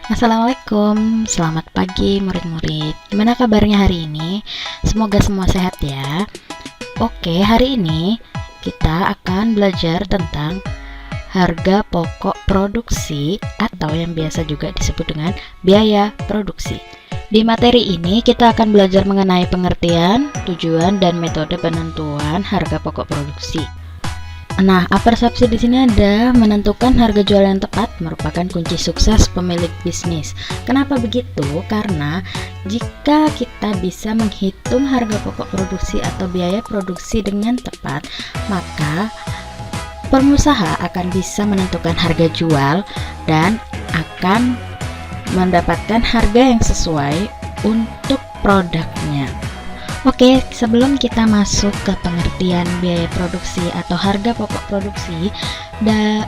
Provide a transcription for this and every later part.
Assalamualaikum, selamat pagi murid-murid. Gimana kabarnya hari ini? Semoga semua sehat ya. Oke, hari ini kita akan belajar tentang harga pokok produksi atau yang biasa juga disebut dengan biaya produksi. Di materi ini kita akan belajar mengenai pengertian, tujuan, dan metode penentuan harga pokok produksi. Nah, persepsi di sini ada menentukan harga jual yang tepat merupakan kunci sukses pemilik bisnis. Kenapa begitu? Karena jika kita bisa menghitung harga pokok produksi atau biaya produksi dengan tepat, maka pengusaha akan bisa menentukan harga jual dan akan mendapatkan harga yang sesuai untuk produknya. Oke, sebelum kita masuk ke pengertian biaya produksi atau harga pokok produksi,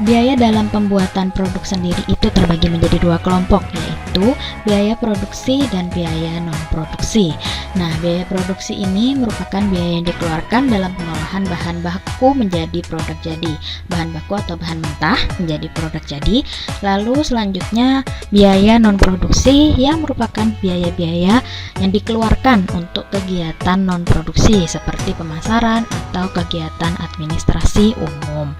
biaya dalam pembuatan produk sendiri itu terbagi menjadi dua kelompok, yaitu biaya produksi dan biaya non-produksi. Nah, biaya produksi ini merupakan biaya yang dikeluarkan dalam pengolahan bahan baku menjadi produk jadi, bahan baku atau bahan mentah menjadi produk jadi. Lalu selanjutnya biaya non-produksi yang merupakan biaya-biaya yang dikeluarkan untuk kegiatan non-produksi seperti pemasaran atau kegiatan administrasi umum.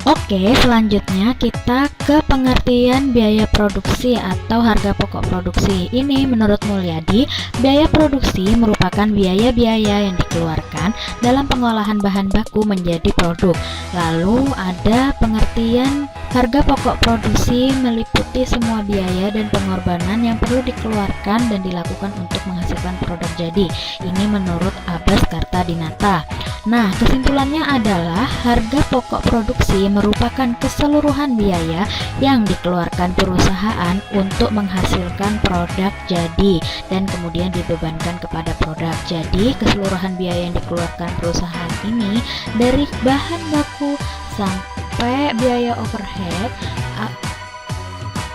Oke, selanjutnya kita ke pengertian biaya produksi atau harga pokok produksi. Ini menurut Mulyadi, biaya produksi merupakan biaya-biaya yang dikeluarkan dalam pengolahan bahan baku menjadi produk. Lalu ada pengertian harga pokok produksi meliputi semua biaya dan pengorbanan yang perlu dikeluarkan dan dilakukan untuk menghasilkan produk jadi. Ini menurut Abbas Kartadinata. Nah, kesimpulannya adalah harga pokok produksi merupakan keseluruhan biaya yang dikeluarkan perusahaan untuk menghasilkan produk jadi dan kemudian dibebankan kepada produk. Jadi, keseluruhan biaya yang dikeluarkan perusahaan ini dari bahan baku sampai biaya overhead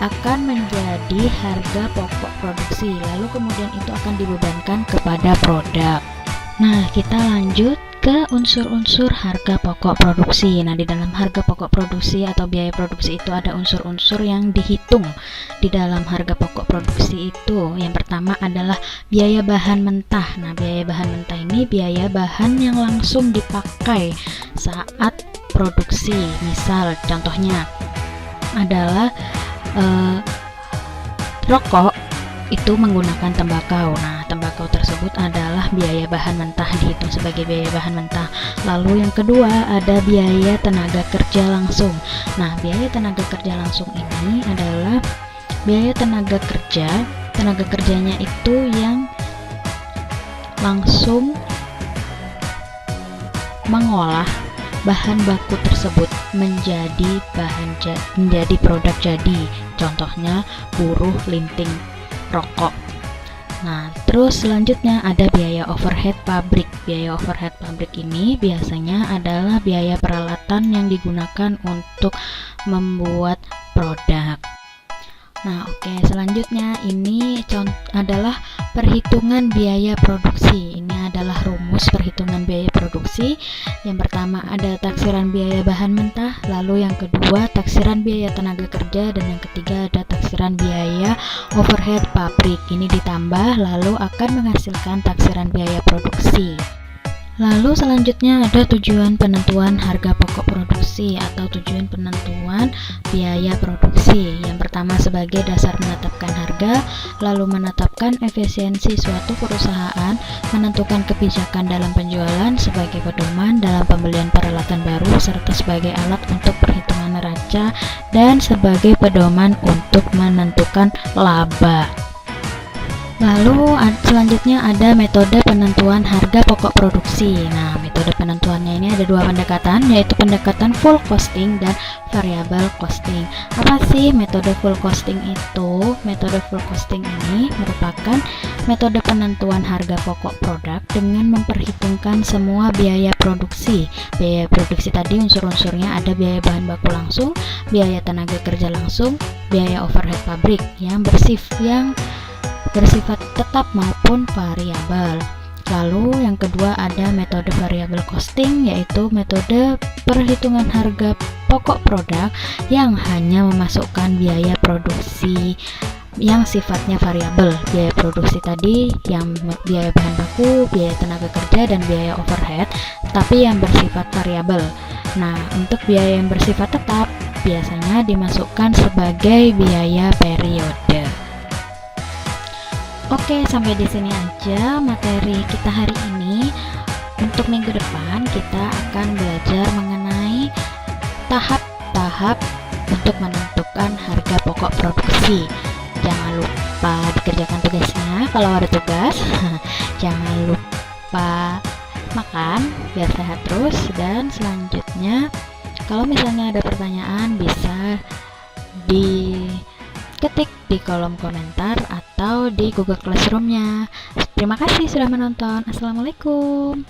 akan menjadi harga pokok produksi. Lalu kemudian itu akan dibebankan kepada produk. Nah, kita lanjut ke unsur-unsur harga pokok produksi. Nah, di dalam harga pokok produksi atau biaya produksi itu ada unsur-unsur yang dihitung di dalam harga pokok produksi itu. Yang pertama adalah biaya bahan mentah. Nah, biaya bahan mentah ini biaya bahan yang langsung dipakai saat produksi. Misal contohnya adalah rokok itu menggunakan tembakau. Nah, tembakau tersebut adalah biaya bahan mentah, dihitung sebagai biaya bahan mentah. Lalu yang kedua ada biaya tenaga kerja langsung. Nah, biaya tenaga kerja langsung ini adalah biaya tenaga kerja. Tenaga kerjanya itu yang langsung mengolah bahan baku tersebut menjadi produk jadi. Contohnya buruh linting rokok. Nah, terus selanjutnya ada biaya overhead pabrik. Biaya overhead pabrik ini biasanya adalah biaya peralatan yang digunakan untuk membuat produk. Nah, oke, selanjutnya ini adalah perhitungan biaya produksi. Ini adalah rumus perhitungan biaya produksi. Yang pertama ada taksiran biaya bahan mentah, lalu yang kedua taksiran biaya tenaga kerja, dan yang ketiga ada taksiran biaya overhead pabrik. Ini ditambah lalu akan menghasilkan taksiran biaya produksi. Lalu selanjutnya ada tujuan penentuan harga pokok produksi atau tujuan penentuan biaya produksi. Yang pertama sebagai dasar menetapkan harga, lalu menetapkan efisiensi suatu perusahaan, menentukan kebijakan dalam penjualan sebagai pedoman dalam pembelian peralatan baru, serta sebagai alat untuk perhitungan neraca dan sebagai pedoman untuk menentukan laba. Lalu selanjutnya ada metode penentuan harga pokok produksi. Nah, metode penentuannya ini ada dua pendekatan, yaitu pendekatan full costing dan variable costing. Apa sih metode full costing itu? Metode full costing ini merupakan metode penentuan harga pokok produk dengan memperhitungkan semua biaya produksi. Biaya produksi tadi unsur-unsurnya ada biaya bahan baku langsung, biaya tenaga kerja langsung, biaya overhead pabrik yang bersifat tetap maupun variabel. Lalu yang kedua ada metode variable costing, yaitu metode perhitungan harga pokok produk yang hanya memasukkan biaya produksi yang sifatnya variabel. Biaya produksi tadi yang biaya bahan baku, biaya tenaga kerja, dan biaya overhead, tapi yang bersifat variabel. Nah, untuk biaya yang bersifat tetap biasanya dimasukkan sebagai biaya periode. Oke, sampai di sini aja materi kita hari ini. Untuk minggu depan kita akan belajar mengenai tahap-tahap untuk menentukan harga pokok produksi. Jangan lupa dikerjakan tugasnya kalau ada tugas. Jangan lupa makan biar sehat terus, dan selanjutnya kalau misalnya ada pertanyaan bisa diketik di kolom komentar atau di Google Classroom-nya. Terima kasih sudah menonton. Assalamualaikum.